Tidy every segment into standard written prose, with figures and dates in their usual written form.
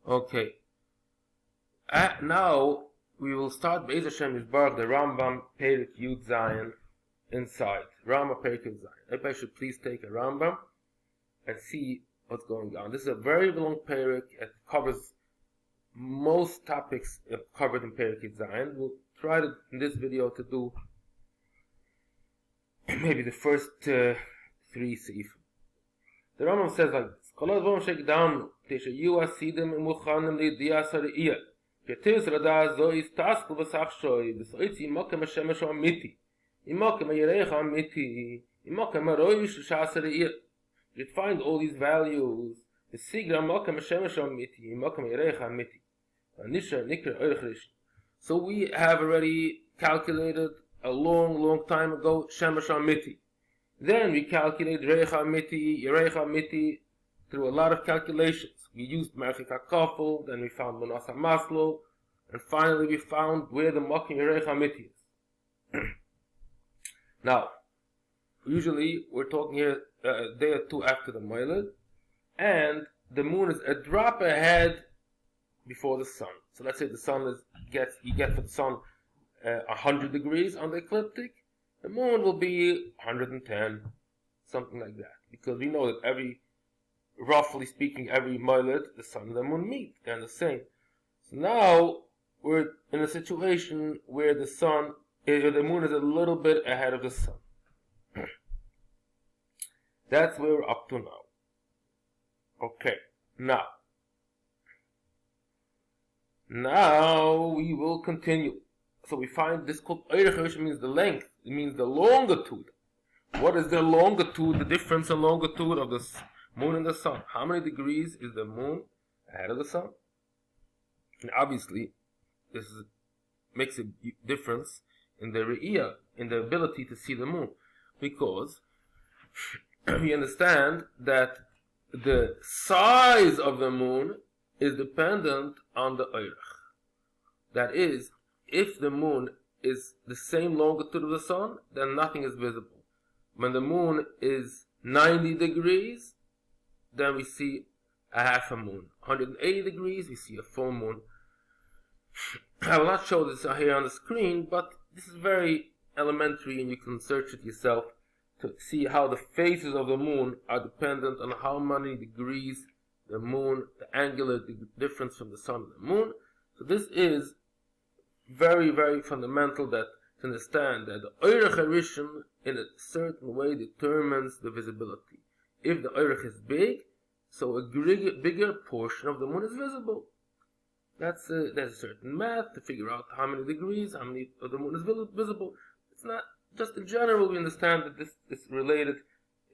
Okay. Now we will start Be'ez Hashem Yisbarach the Rambam Perek Yud Zayin inside. Rambam Perek Yud Zayin. Everybody should please take a Rambam and see what's going on. This is a very long Perek. It covers most topics covered in Perek Yud Zayin. We'll try to, in this video, to do maybe the first three seif. The Rambam says like this: Kol advom shekdamnu teshayu asidim imuchanim lidias hariyah ketivs rada zois tasku v'sach shoy v'soitzi imokem hashemesh amiti imokem hayereich amiti imokem haroish shas hariyah. You'd find all these values. The sigra imokem hashemesh amiti imokem hayereich amiti anisha nikra oirchrish. So we have already calculated a long time ago shemesh amiti. Then we calculate Reich HaMiti, Yereich HaMiti through a lot of calculations. We used Merchik HaKafel, then we found Manas HaMaslo, and finally we found where the Mokim Yereich HaMiti is. Now, usually we're talking here a day or two after the Moiled, and the moon is a drop ahead before the sun. So let's say the sun you get for the sun 100 degrees on the ecliptic. The moon will be 110, something like that. Because we know that roughly speaking, every Moiled, the sun and the moon meet. They're the same. So now, we're in a situation where the moon is a little bit ahead of the sun. That's where we're up to now. Okay, now we will continue. So we find this called hachodesh means the length. It means the longitude. What is the longitude, the difference in longitude of the moon and the sun? How many degrees is the moon ahead of the sun? And obviously, this makes a difference in the re'iyah, in the ability to see the moon. Because we understand that the size of the moon is dependent on the oirach. That is, if the moon is the same longitude of the sun, then nothing is visible. When the moon is 90 degrees, then we see a half a moon. 180 degrees, we see a full moon. I will not show this here on the screen, but this is very elementary and you can search it yourself to see how the phases of the moon are dependent on how many degrees the moon, the angular difference from the sun and the moon. So this is very fundamental to understand that the oirach harishon in a certain way determines the visibility. If the oirach is big, so a bigger portion of the moon is visible. There's a certain math to figure out how many degrees, how many of the moon is visible. It's not just in general. We understand that this is related.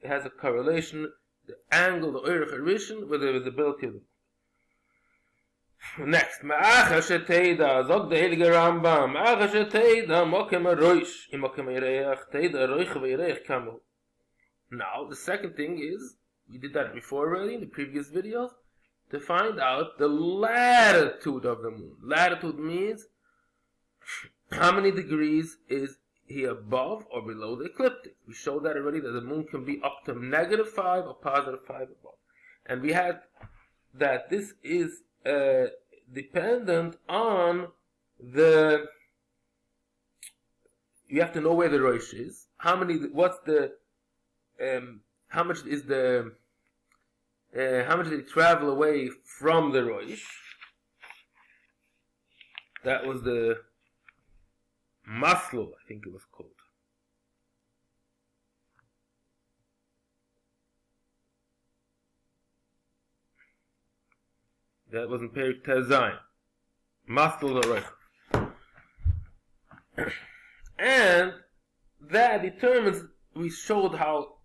It has a correlation. The angle, the oirach harishon, with the visibility of the moon. Next, ma'acha sheteida, zog the heilige Rambam, ma'acha sheteida, mokem haroish, imokem hayereich, teida haroich v'yereich kamu. Now, the second thing is, we did that before already in the previous videos, to find out the latitude of the moon. Latitude means how many degrees is he above or below the ecliptic. We showed that already, that the moon can be up to -5 or +5 above. And we had that this is dependent on you have to know where the rosh is. How much did it travel away from the rosh? That was the Maslow, I think it was called. That wasn't Perek Tezayin. Maslow L'Roich. And that determines, we showed how,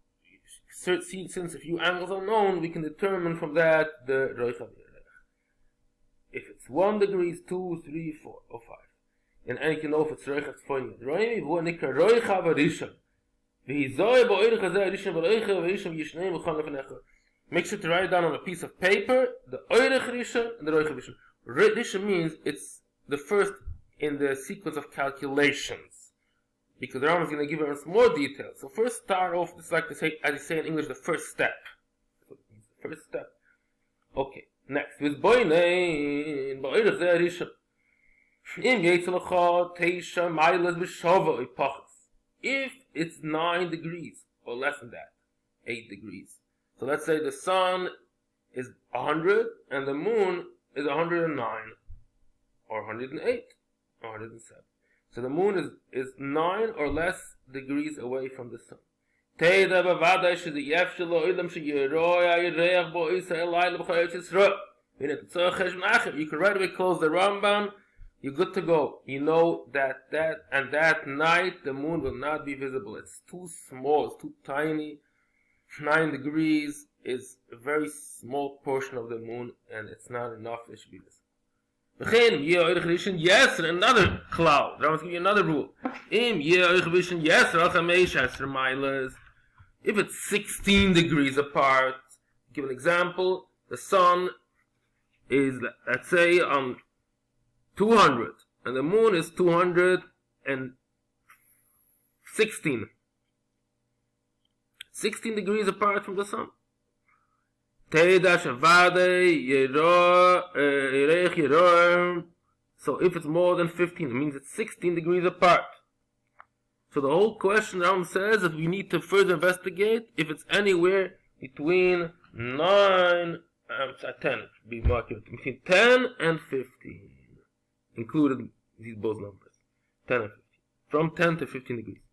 since a few angles are known, we can determine from that the Roich of Yerech. If it's 1 degree, 2, 3, 4, or 5. And you can know if it's Roich Tzfoyin. Roimi v'hu nikra Roich HaVarishon. V'hi zoi ba'oirech hazeh Harishon v'Roich HaVarishon v'yishneim v'chon lefanecha. Make sure to write it down on a piece of paper, the oirech rishon and the roich rishon. Rishon means it's the first in the sequence of calculations. Because the Rambam is going to give us more details. So first start off, it's like as they say in English, the first step. The first step. Okay. Next, with boinein, ba'irach zeh rishon. Im yetzelecha teisha mailas b'shava ipachas. If it's 9 degrees, or less than that, 8 degrees. So let's say the sun is 100, and the moon is 109, or 108, or 107. So the moon is 9 or less degrees away from the sun. You can right away close the Rambam. You're good to go. You know that night the moon will not be visible. It's too small. It's too tiny. 9 degrees is a very small portion of the moon, and it's not enough. It should be visible. Yes, another cloud. Rambam give you another rule. If it's 16 degrees apart, give an example. The sun is, let's say, on 200, and the moon is 216. 16 degrees apart from the sun. So if it's more than 15, it means it's 16 degrees apart. So the whole question Ram says that we need to further investigate if it's anywhere between 10, between 10 and 15, included these both numbers, 10 and 15, from 10 to 15 degrees.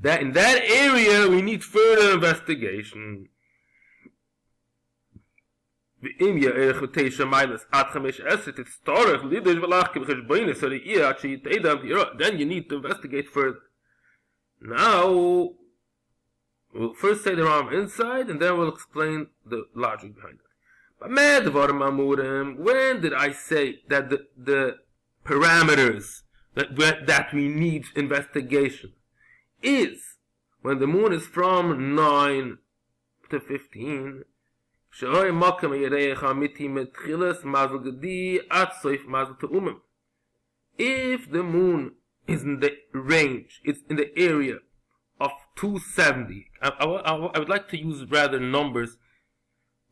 That in that area we need further investigation. Then you need to investigate further. Now, we'll first say the Ram inside, and then we'll explain the logic behind it. But when did I say that the parameters that we need investigation is when the moon is from 9 to 15? If the moon is in the range, it's in the area of 270. I would like to use rather numbers,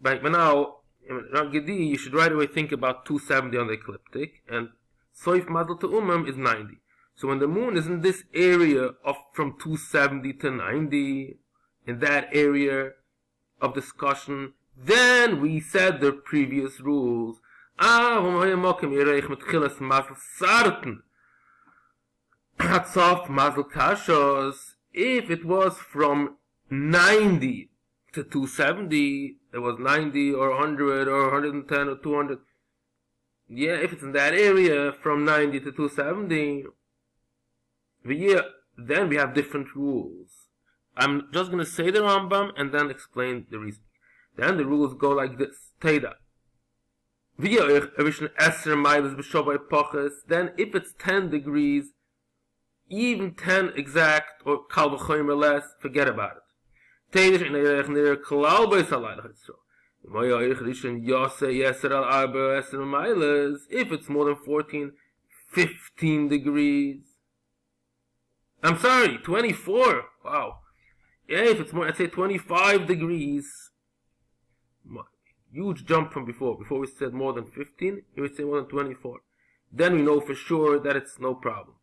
but now, you should right away think about 270 on the ecliptic, and Soif Mazel Te'umim is 90. So when the moon is in this area of from 270 to 90, in that area of discussion, then we said the previous rules. If it was from 90 to 270, it was 90 or 100 or 110 or 200. Yeah, if it's in that area from 90 to 270, then we have different rules. I'm just going to say the Rambam and then explain the reason. Then the rules go like this. Teda. Then if it's 10 degrees, even 10 exact, or kal v'chomer less, forget about it. If it's more than 14, 15 degrees. I'm sorry, 24. Wow. Yeah, if it's more, I'd say 25 degrees. Huge jump from before. Before we said more than 15, here we say more than 24. Then we know for sure that it's no problem.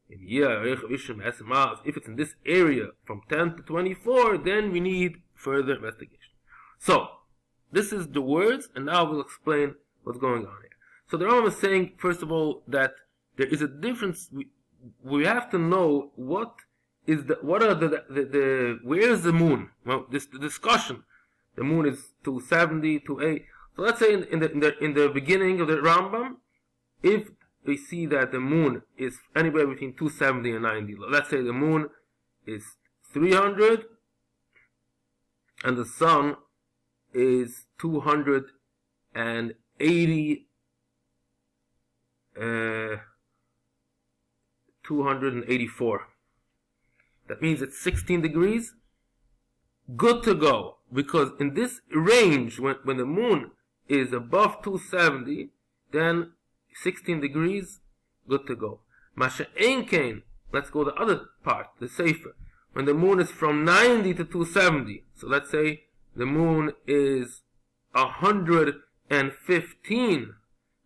If it's in this area from 10 to 24, then we need further investigation. So, this is the words, and now we'll explain what's going on here. So the Rambam is saying, first of all, that there is a difference. We have to know where is the moon? Well, the discussion. The moon is 270, 280. So let's say in the beginning of the Rambam, if we see that the moon is anywhere between 270 and 90. Let's say the moon is 300 and the sun is 280, 284. That means it's 16 degrees. Good to go. Because in this range, when the moon is above 270, then 16 degrees, good to go. Masha Einkein, let's go the other part, the safer. When the moon is from 90 to 270, so let's say the moon is 110 and 15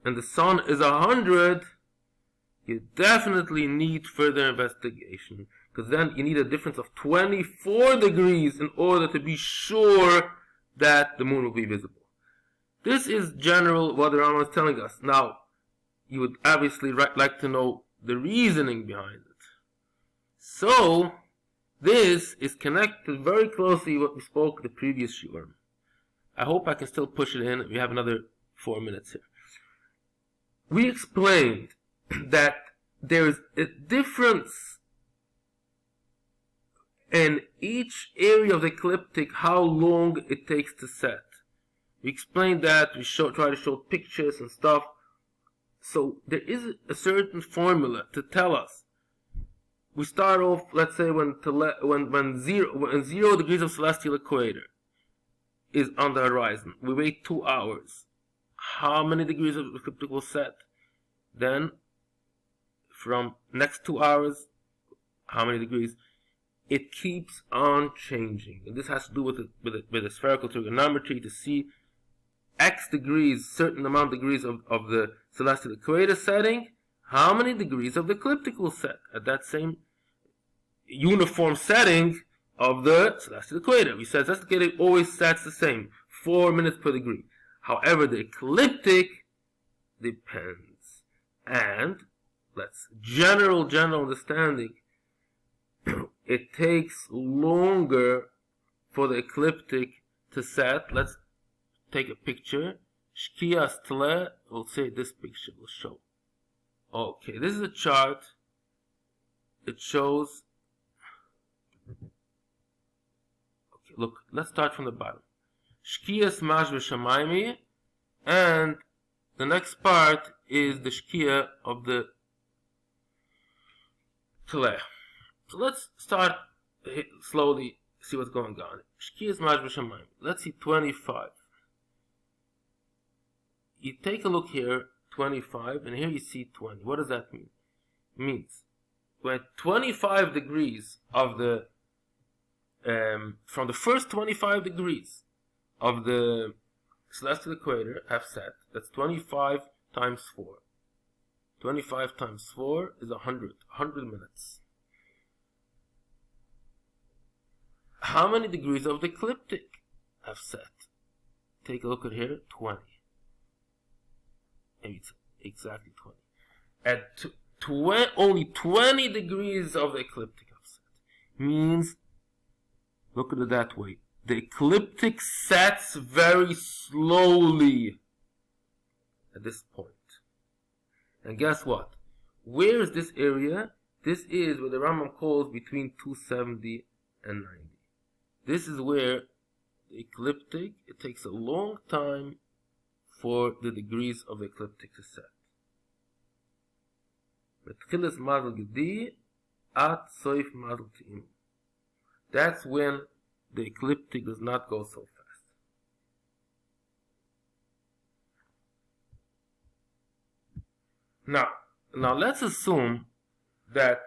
and the sun is 100, you definitely need further investigation, because then you need a difference of 24 degrees in order to be sure that the moon will be visible. This is general what the Rambam is telling us. Now, you would obviously like to know the reasoning behind it. So, this is connected very closely to what we spoke the previous shiur. I hope I can still push it in. We have another 4 minutes here. We explained that there is a difference in each area of the ecliptic how long it takes to set. We explained that, we try to show pictures and stuff. So there is a certain formula to tell us. We start off, let's say, when 0 degrees of celestial equator is on the horizon. We wait 2 hours. How many degrees of ecliptic will set? Then, from next 2 hours, how many degrees? It keeps on changing. And this has to do with the spherical trigonometry to see X degrees, certain amount of degrees of the celestial equator setting, how many degrees of the ecliptic will set at that same uniform setting of the celestial equator. We said celestial equator always sets the same, 4 minutes per degree. However, the ecliptic depends. And let's general understanding. It takes longer for the ecliptic to set. Let's take a picture. Shkia Stle, we'll say this picture will show. Okay, this is a chart. It shows. Okay, look, let's start from the bottom. Shkia Smash V'Shamaymi, and the next part is the Shkia of the Tle. So let's start slowly, see what's going on. Shkia Smash V'Shamaymi. Let's see 25. You take a look here, 25, and here you see 20. What does that mean? It means when 25 degrees of the from the first 25 degrees of the celestial equator have set, that's 25 times 4. 25 times 4 is 100 minutes. How many degrees of the ecliptic have set? Take a look at here, 20. Maybe it's exactly 20. At only 20 degrees of the ecliptic have set. Means, look at it that way. The ecliptic sets very slowly at this point. And guess what? Where is this area? This is what the Rambam calls between 270 and 90. This is where the ecliptic, it takes a long time for the degrees of the ecliptic to set. That's when the ecliptic does not go so fast. Now let's assume that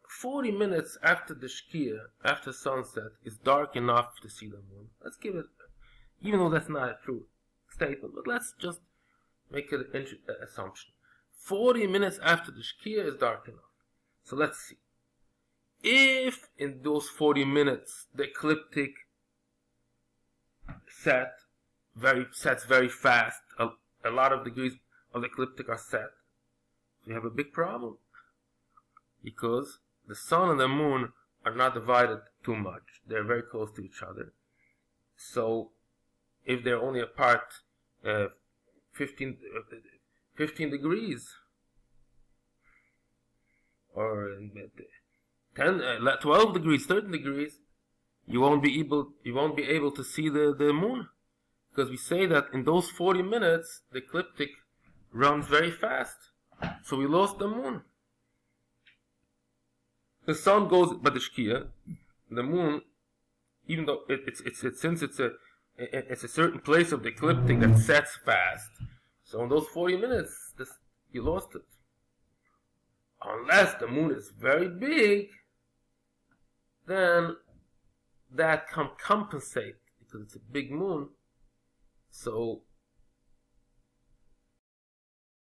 40 minutes after the Shkia, after sunset, is dark enough to see the moon. Let's give it, even though that's not a true statement, but let's just make it an assumption. 40 minutes after the Shkia is dark enough. So let's see. If in those 40 minutes the ecliptic sets very fast, a lot of degrees of the ecliptic are set, we have a big problem. Because the sun and the moon are not divided too much. They're very close to each other. So if they're only apart 15 degrees or 12 degrees, 13 degrees, you won't be able to see the moon, because we say that in those 40 minutes the ecliptic runs very fast, so we lost the moon. The sun goes, but the Shkia, the moon, even though since it's a certain place of the ecliptic that sets fast, so in those 40 minutes, you lost it. Unless the moon is very big, then that can compensate, because it's a big moon. So